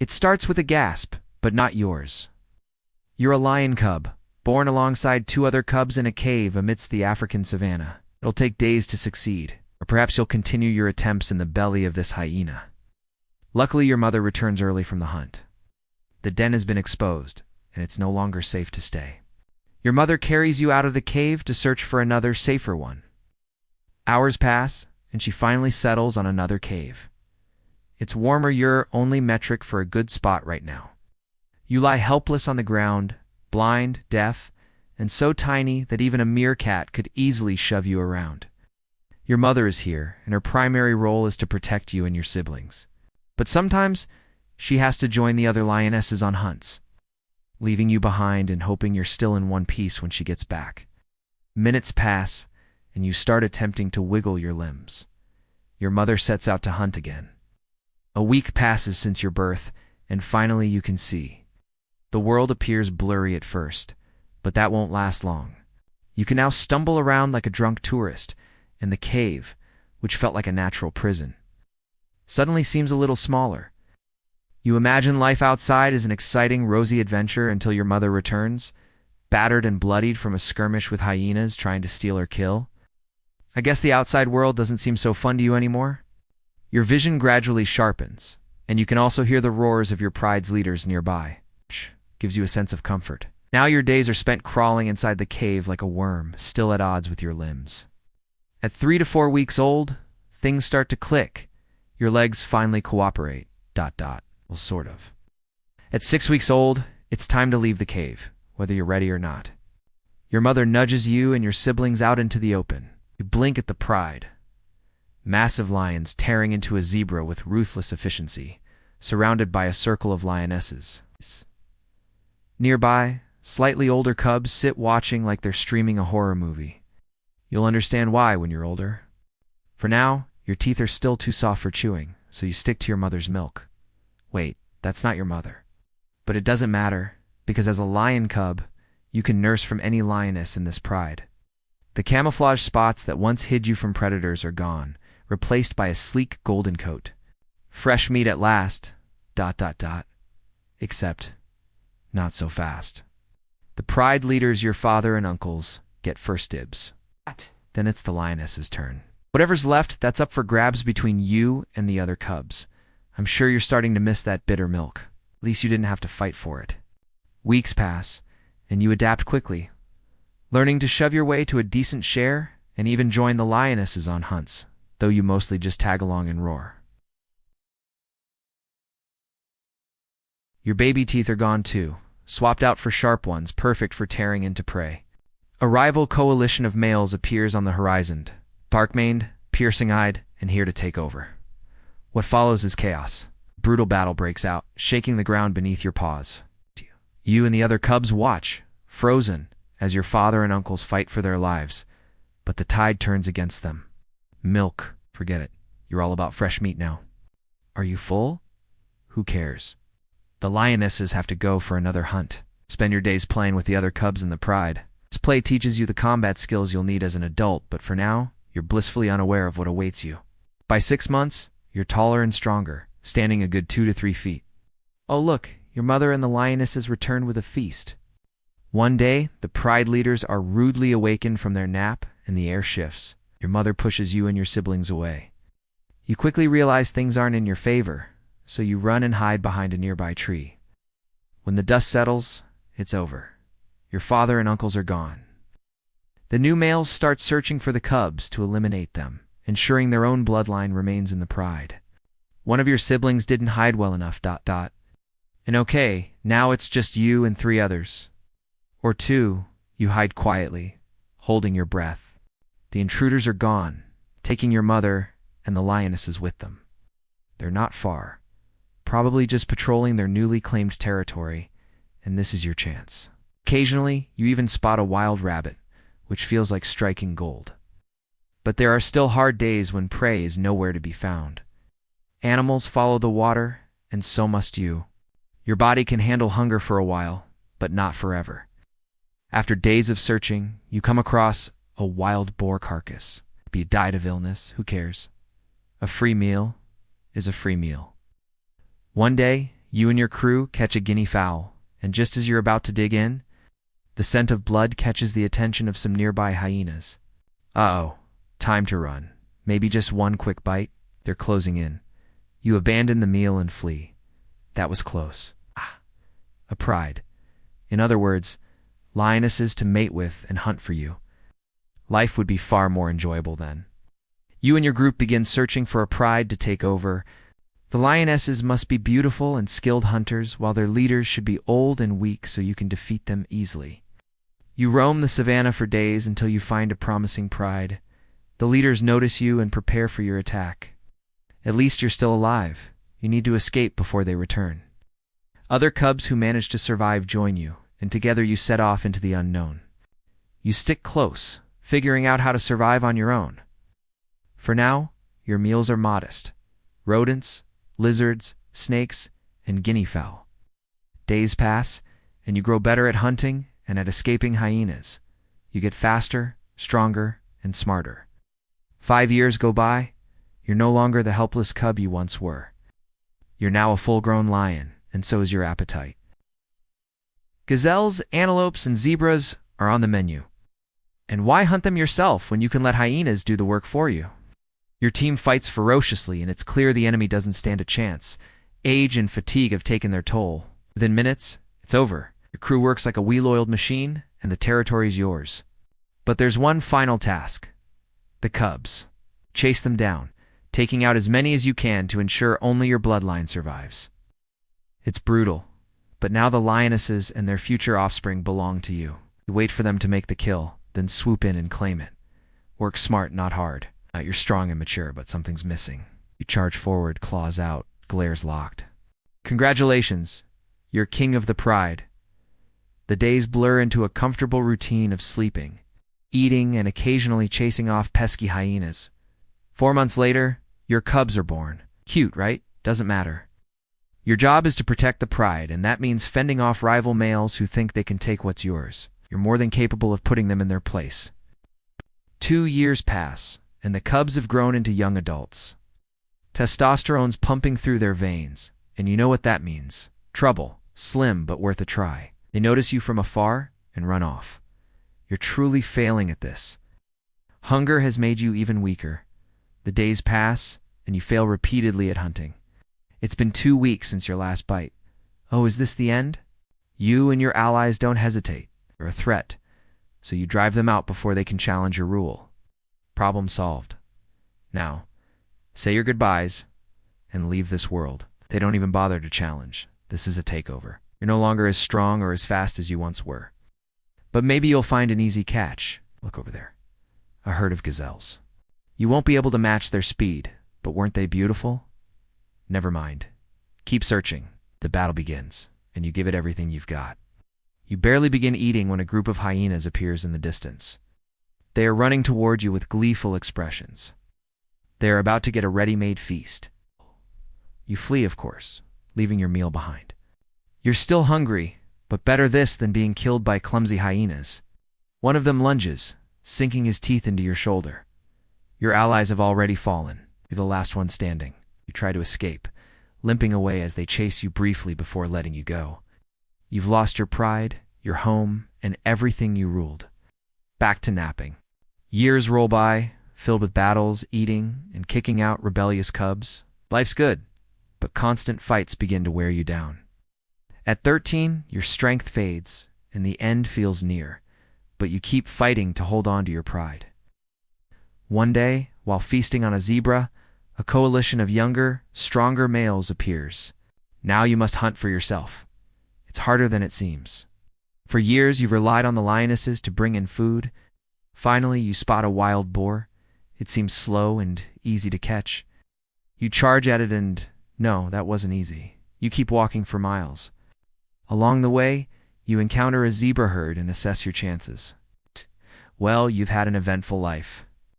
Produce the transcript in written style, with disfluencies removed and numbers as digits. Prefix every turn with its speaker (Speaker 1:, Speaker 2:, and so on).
Speaker 1: It starts with a gasp, but not yours. You're a lion cub, born alongside two other cubs in a cave amidst the African savannah. It'll take days to succeed, or perhaps you'll continue your attempts in the belly of this hyena. Luckily, your mother returns early from the hunt. The den has been exposed, and it's no longer safe to stay. Your mother carries you out of the cave to search for another, safer one. Hours pass, and she finally settles on another cave. It's warmer, your only metric for a good spot right now. You lie helpless on the ground, blind, deaf, and so tiny that even a meerkat could easily shove you around. Your mother is here, and her primary role is to protect you and your siblings. But sometimes, she has to join the other lionesses on hunts, leaving you behind and hoping you're still in one piece when she gets back. Minutes pass, and you start attempting to wiggle your limbs. Your mother sets out to hunt again. A week passes since your birth, and finally you can see. The world appears blurry at first, but that won't last long. You can now stumble around like a drunk tourist, and the cave, which felt like a natural prison, suddenly seems a little smaller. You imagine life outside is an exciting, rosy adventure until your mother returns, battered and bloodied from a skirmish with hyenas trying to steal her kill. I guess the outside world doesn't seem so fun to you anymore? Your vision gradually sharpens, and you can also hear the roars of your pride's leaders nearby, which gives you a sense of comfort. Now your days are spent crawling inside the cave like a worm, still at odds with your limbs. At 3 to 4 weeks old, things start to click. Your legs finally cooperate, ... Well, sort of. At 6 weeks old, it's time to leave the cave, whether you're ready or not. Your mother nudges you and your siblings out into the open. You blink at the pride. Massive lions tearing into a zebra with ruthless efficiency, surrounded by a circle of lionesses. Nearby, slightly older cubs sit watching like they're streaming a horror movie. You'll understand why when you're older. For now, your teeth are still too soft for chewing, so you stick to your mother's milk. Wait, that's not your mother. But it doesn't matter, because as a lion cub, you can nurse from any lioness in this pride. The camouflage spots that once hid you from predators are gone, replaced by a sleek golden coat. Fresh meat at last, ... Except, not so fast. The pride leaders, your father and uncles, get first dibs. Then it's the lioness's turn. Whatever's left, that's up for grabs between you and the other cubs. I'm sure you're starting to miss that bitter milk. At least you didn't have to fight for it. Weeks pass, and you adapt quickly, learning to shove your way to a decent share and even join the lionesses on hunts, though you mostly just tag along and roar. Your baby teeth are gone too, swapped out for sharp ones, perfect for tearing into prey. A rival coalition of males appears on the horizon, dark-maned, piercing-eyed, and here to take over. What follows is chaos. Brutal battle breaks out, shaking the ground beneath your paws. You and the other cubs watch, frozen, as your father and uncles fight for their lives, but the tide turns against them. Milk, forget it. You're all about fresh meat now. Are you full? Who cares? The lionesses have to go for another hunt. Spend your days playing with the other cubs in the pride. This play teaches you the combat skills you'll need as an adult, but for now, you're blissfully unaware of what awaits you. By 6 months, you're taller and stronger, standing a good 2 to 3 feet. Oh look, your mother and the lionesses return with a feast. One day, the pride leaders are rudely awakened from their nap, and the air shifts. Your mother pushes you and your siblings away. You quickly realize things aren't in your favor, so you run and hide behind a nearby tree. When the dust settles, it's over. Your father and uncles are gone. The new males start searching for the cubs to eliminate them, ensuring their own bloodline remains in the pride. One of your siblings didn't hide well enough, ... And okay, now it's just you and 3 others. Or 2, you hide quietly, holding your breath. The intruders are gone, taking your mother and the lionesses with them. They're not far, probably just patrolling their newly claimed territory, and this is your chance. Occasionally, you even spot a wild rabbit, which feels like striking gold. But there are still hard days when prey is nowhere to be found. Animals follow the water, and so must you. Your body can handle hunger for a while, but not forever. After days of searching, you come across a wild boar carcass. Be it died of illness, who cares? A free meal is a free meal. One day, You and your crew catch a guinea fowl, and just as you're about to dig in, the scent of blood catches the attention of some nearby hyenas. Uh-oh, time to run. Maybe just one quick bite. They're closing in. You abandon the meal and flee. That was close. A pride. In other words, lionesses to mate with and hunt for you. Life would be far more enjoyable then. You and your group begin searching for a pride to take over. The lionesses must be beautiful and skilled hunters, while their leaders should be old and weak so you can defeat them easily. You roam the savannah for days until you find a promising pride. The leaders notice you and prepare for your attack. At least you're still alive. You need to escape before they return. Other cubs who manage to survive join you, and together you set off into the unknown. You stick close, figuring out how to survive on your own. For now, your meals are modest. Rodents, lizards, snakes, and guinea fowl. Days pass, and you grow better at hunting and at escaping hyenas. You get faster, stronger, and smarter. 5 years go by. You're no longer the helpless cub you once were. You're now a full-grown lion, and so is your appetite. Gazelles, antelopes, and zebras are on the menu. And why hunt them yourself when you can let hyenas do the work for you? Your team fights ferociously, and it's clear the enemy doesn't stand a chance. Age and fatigue have taken their toll. Within minutes, it's over. Your crew works like a well-oiled machine, and the territory's yours. But there's one final task. The cubs. Chase them down, taking out as many as you can to ensure only your bloodline survives. It's brutal, but now the lionesses and their future offspring belong to you. You wait for them to make the kill, then swoop in and claim it. Work smart, not hard. You're strong and mature, but something's missing. You charge forward, claws out, glares locked. Congratulations, you're king of the pride. The days blur into a comfortable routine of sleeping, eating, and occasionally chasing off pesky hyenas. 4 months later, your cubs are born. Cute, right? Doesn't matter. Your job is to protect the pride, and that means fending off rival males who think they can take what's yours. You're more than capable of putting them in their place. 2 years pass, and the cubs have grown into young adults. Testosterone's pumping through their veins, and you know what that means. Trouble, slim but worth a try. They notice you from afar and run off. You're truly failing at this. Hunger has made you even weaker. The days pass, and you fail repeatedly at hunting. It's been 2 weeks since your last bite. Oh, is this the end? You and your allies don't hesitate. They're a threat, so you drive them out before they can challenge your rule. Problem solved. Now, say your goodbyes and leave this world. They don't even bother to challenge. This is a takeover. You're no longer as strong or as fast as you once were. But maybe you'll find an easy catch. Look over there. A herd of gazelles. You won't be able to match their speed, but weren't they beautiful? Never mind. Keep searching. The battle begins, and you give it everything you've got. You barely begin eating when a group of hyenas appears in the distance. They are running toward you with gleeful expressions. They are about to get a ready-made feast. You flee, of course, leaving your meal behind. You're still hungry, but better this than being killed by clumsy hyenas. One of them lunges, sinking his teeth into your shoulder. Your allies have already fallen. You're the last one standing. You try to escape, limping away as they chase you briefly before letting you go. You've lost your pride, your home, and everything you ruled. Back to napping. Years roll by, filled with battles, eating, and kicking out rebellious cubs. Life's good, but constant fights begin to wear you down. At 13, your strength fades, and the end feels near, but you keep fighting to hold on to your pride. One day, while feasting on a zebra, a coalition of younger, stronger males appears. Now you must hunt for yourself. It's harder than it seems. For years, you've relied on the lionesses to bring in food. Finally, you spot a wild boar. It seems slow and easy to catch. You charge at it and, no, that wasn't easy. You keep walking for miles. Along the way, you encounter a zebra herd and assess your chances. Well, you've had an eventful life.